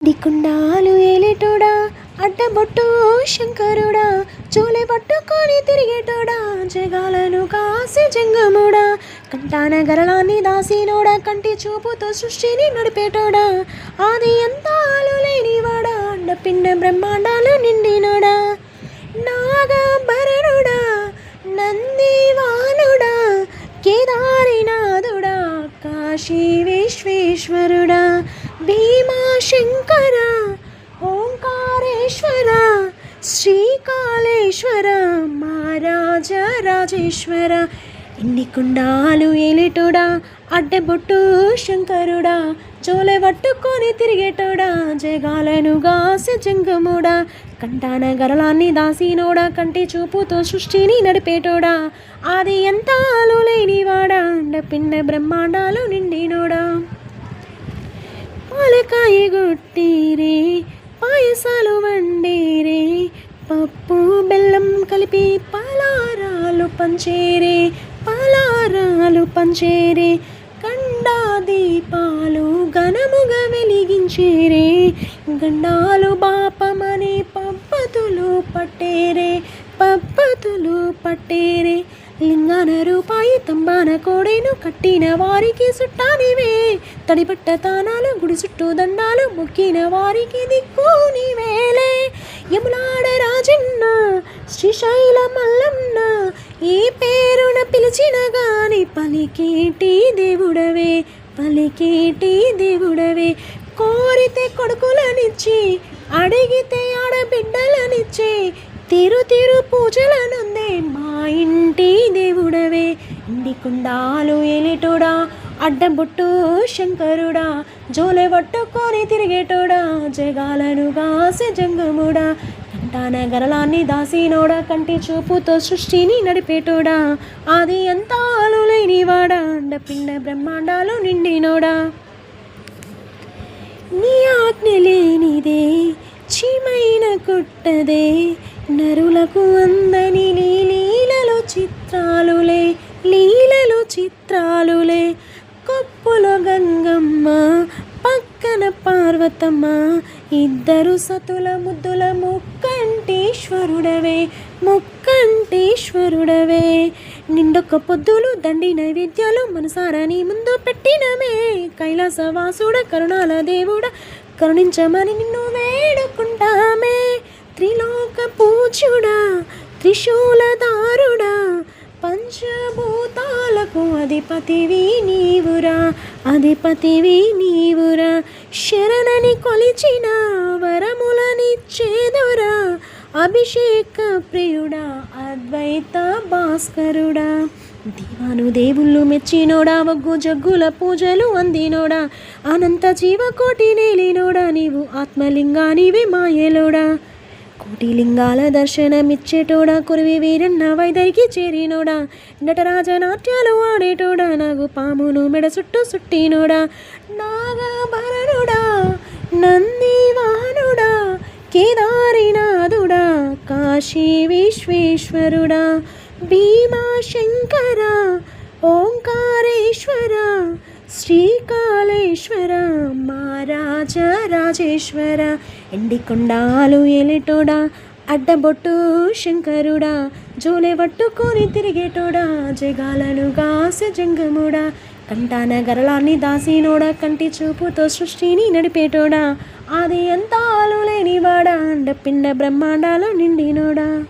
దికుండాలు ఏలేటోడా అడ్డబొట్టు శంకరుడా చోలే పట్టుకొని తిరిగేటోడా జగాలను కాసి జంగముడా కంటాన గరళాన్ని దాసినోడా కంటి చూపుతో సృష్టిని నడిపేటోడా ఆది అంతాలు లేనివాడా అండపిండ బ్రహ్మాండాలు నిండినోడా నాగభరణుడా నందివానుడా కేదారినాథుడా కాశీ విశ్వేశ్వరుడా భీమాశంకర ఓంకారేశ్వర శ్రీకాళేశ్వర మహారాజ రాజేశ్వర ఎన్ని కుండాలు ఏలేటోడా అడ్డబొట్టు శంకరుడా చోలే పట్టుకొని తిరిగేటోడా జగాలను గాసి జంగముడా కంటాన గరళాన్ని దాసినోడా కంటి చూపుతో సృష్టిని నడిపేటోడా ఆది అంతాలు లేనివాడా అండపిండ బ్రహ్మాండాలు నిండినోడా పాలకాయ గొట్టిరే పాయసాలు వండేరే పప్పు బెల్లం కలిపి పలారాలు పంచేరే గండా దీపాలు ఘనముగా వెలిగించేరే గండాలు బాపమని పబ్బతులు పట్టేరే లింగాన రూపాయి తంబాన కోడేను కట్టిన వారికి సుట్టానివే తడిపట్ట తానాలు గుడి చుట్టూ దండాలు మొక్కిన వారికి దిక్కు నీవేలే యములాడ రాజన్న శ్రీశైల మల్లన్న ఈ పేరున పిలిచిన గాని పలికేటి దేవుడవే కోరితే కొడుకులనిచ్చి అడిగితే ఆడబిడ్డలనిచ్చి తిరు పూజలనుందే మా ఇంటి దేవుడవే ఇండి కుండాలు ఏలేటోడా అడ్డబొట్టు శంకరుడా జోలే పట్టుకొని తిరిగేటోడా జగాలను గాసి జంగముడా కంటాన గరళాన్ని దాసినోడా కంటి చూపుతో సృష్టిని నడిపేటోడా ఆది అంతాలు లేనివాడా అండపిండ బ్రహ్మాండాలు నిండినోడా నీ ఆజ్ఞ లేనిదే చీమైన కుట్టదే నరులకు అందని లీలలు చిత్రాలులే కొప్పులో గంగమ్మ పక్కన పార్వతమ్మ ఇద్దరు సతుల ముద్దుల ముక్కంటేశ్వరుడవే నిండొక్క పొద్దులు దండి నైవేద్యాలు మనసారా నీ ముందు పెట్టినమే కైలాసవాసుడ కరుణాల దేవుడ కరుణించమని నిన్ను వేడుకుంటామే త్రిలోక పూజ్యుడా త్రిశూలధారుడా పంచభూతాలకు అధిపతివి నీవురా శరణని కొలిచిన వరములనిచ్చేదురా అభిషేక ప్రియుడా అద్వైత భాస్కరుడా దీవాను దేవుళ్ళు మెచ్చినోడా వగ్గు జగ్గుల పూజలు అందినోడా అనంత జీవకోటి నేలినోడా నీవు ఆత్మలింగానివి మాయలోడా కోటి లింగాల దర్శనమిచ్చేటోడా కురివి వీరన్న వైదరికి చేరినోడా నటరాజనాట్యాలు ఆడేటోడా నాగు పామును మెడ సుట్టినోడా నాగభరణుడా నందివానుడా కేదారినాథుడా కాశీ విశ్వేశ్వరుడా భీమాశంకర ఓంకారేశ్వర శ్రీకాళేశ్వర మహారాజ రాజేశ్వర ఎండి కొండాలు ఏలేటోడా అడ్డబొట్టు శంకరుడా జోలే పట్టుకొని తిరిగేటోడా జగాలను గాసి జంగముడా కంటాన గరళాన్ని దాసినోడా కంటి చూపుతో సృష్టిని నడిపేటోడా ఆది అంతాలు లేనివాడా అండపిండ బ్రహ్మాండాలు నిండినోడా.